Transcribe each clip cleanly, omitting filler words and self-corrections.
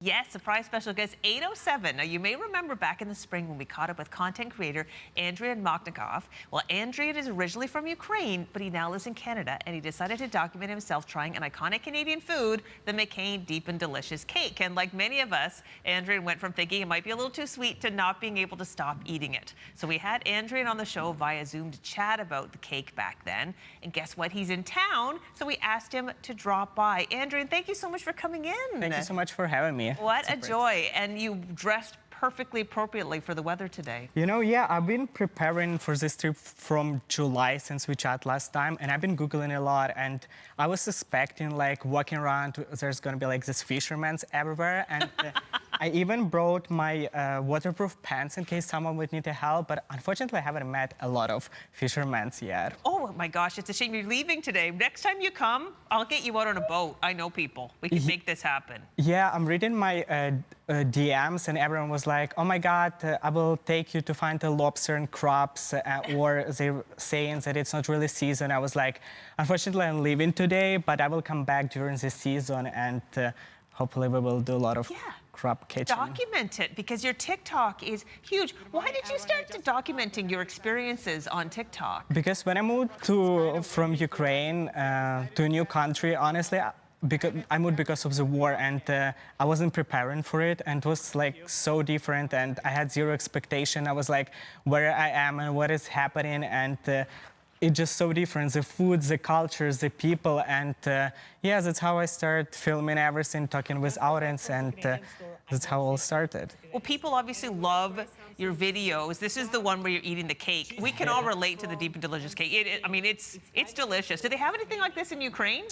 Yes, surprise special guest 807. Now, you may remember back in the spring when we caught up with content creator Andrian Makhnachov. Well, Andrian is originally from Ukraine, but he now lives in Canada, and he decided to document himself trying an iconic Canadian food, the McCain Deep and Delicious Cake. And like many of us, Andrian went from thinking it might be a little too sweet to not being able to stop eating it. So we had Andrian on the show via Zoom to chat about the cake back then. And guess what? He's in town, so we asked him to drop by. Andrian, thank you so much for coming in. Thank you so much for having me. What a joy. And you dressed perfectly appropriately for the weather today. You know, yeah, I've been preparing for this trip from July since we chat last time, and I've been Googling a lot, and I was suspecting, like, walking around, there's gonna be, like, this fishermen's everywhere, and I even brought my waterproof pants in case someone would need help, but unfortunately I haven't met a lot of fishermen's yet. Oh my gosh, it's a shame you're leaving today. Next time you come, I'll get you out on a boat. I know people. We can make this happen. Yeah, I'm reading my DMs, and everyone was like, oh my God, I will take you to find the lobster and crabs, or they're saying that it's not really season. I was like, unfortunately I'm leaving today, but I will come back during the season, and hopefully we will do a lot of crab catching. Document it, because your TikTok is huge. Why did you start documenting your experiences on TikTok? Because when I moved from Ukraine to a new country, honestly, because I moved because of the war, and I wasn't preparing for it, and it was like so different, and I had zero expectation. I was like, where I am and what is happening, and it's just so different. The food, the cultures, the people, and yeah, that's how I started filming everything, talking with audience, and that's how it all started. Well, people obviously love your videos. This is the one where you're eating the cake. We can all relate to the Deep and Delicious Cake. I mean, it's delicious. Do they have anything like this in Ukraine?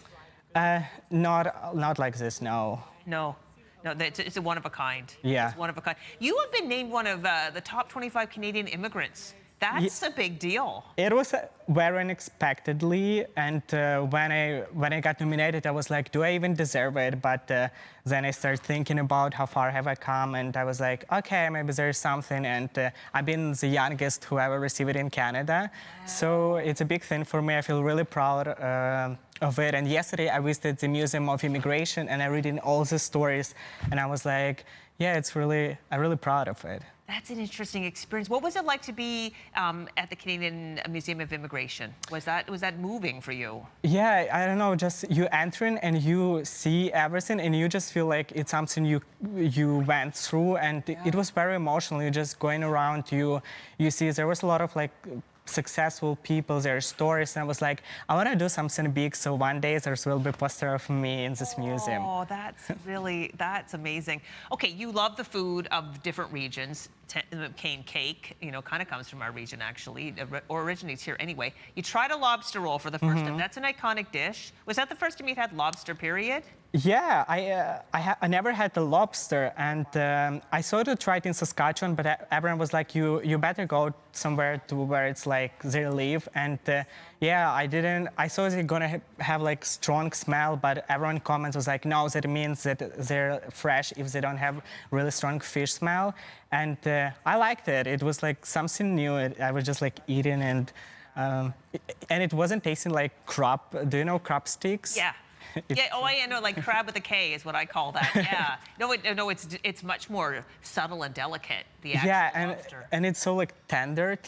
Not like this, no. No, it's a one of a kind. Yeah. It's one of a kind. You have been named one of the top 25 Canadian immigrants. That's a big deal. It was very unexpectedly, and when I got nominated, I was like, do I even deserve it? But then I started thinking about how far have I come, and I was like, okay, maybe there's something, and I've been the youngest who ever received it in Canada. Wow. So it's a big thing for me. I feel really proud of it. And yesterday I visited the Museum of Immigration, and I read in all the stories, and I was like, yeah, I'm really proud of it. That's an interesting experience. What was it like to be at the Canadian Museum of Immigration? Was that moving for you? Yeah, I don't know, just you entering and you see everything, and you just feel like it's something you went through, and it was very emotional. You're just going around, you see there was a lot of like successful people, their stories, and I was like, I want to do something big, so one day there will be a poster of me in this museum. Oh, that's amazing. Okay, you love the food of different regions. McCain cake, you know, kind of comes from our region, actually, or originates here anyway. You tried a lobster roll for the first time. That's an iconic dish. Was that the first time you'd had lobster, period? Yeah, I never had the lobster, and I sort of tried in Saskatchewan, but everyone was like, you better go somewhere to where it's like they live, and yeah, I didn't. I thought they're gonna have like strong smell, but everyone comments was like, no, that means that they're fresh if they don't have really strong fish smell, and I liked it. It was like something new. I was just like eating, and it wasn't tasting like crab. Do you know crab sticks? Yeah. Yeah, oh, I know, like crab with a K is what I call that. Yeah. No, it's much more subtle and delicate. The actual lobster. and it's so like tender,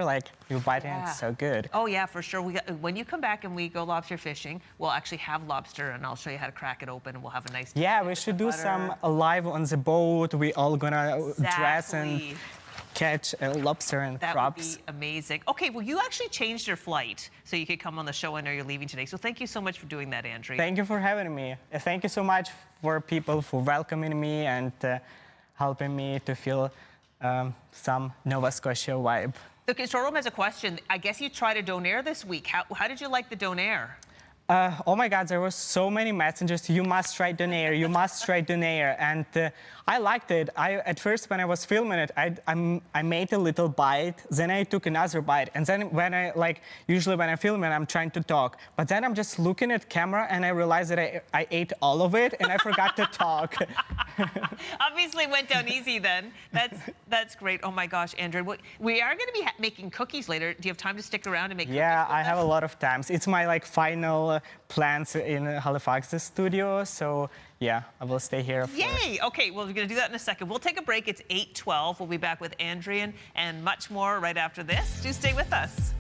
like you bite it, and it's so good. Oh yeah, for sure. When you come back and we go lobster fishing, we'll actually have lobster, and I'll show you how to crack it open, and we'll have a nice. Yeah, we should do some live on the boat. We all gonna dress and catch a lobster and crabs. That would be amazing. Okay, well, you actually changed your flight so you could come on the show. I know you're leaving today, so thank you so much for doing that, Andrian. Thank you for having me. Thank you so much for people for welcoming me and helping me to feel some Nova Scotia vibe. The control room has a question. I guess you tried a donair this week. How did you like the donair? Oh my God, there were so many messages. You must try donair. You must try donair. And I liked it. At first, when I was filming it, I made a little bite. Then I took another bite. And then usually when I film it, I'm trying to talk. But then I'm just looking at camera, and I realized that I ate all of it, and I forgot to talk. Obviously went down easy then. That's great. Oh my gosh, Andrew. We are going to be making cookies later. Do you have time to stick around and make cookies? Yeah, I have a lot of times. It's my final plans in Halifax's studio. So yeah, I will stay here. Yay! Okay, well, we're going to do that in a second. We'll take a break. It's 8:12. We'll be back with Andrian and much more right after this. Do stay with us.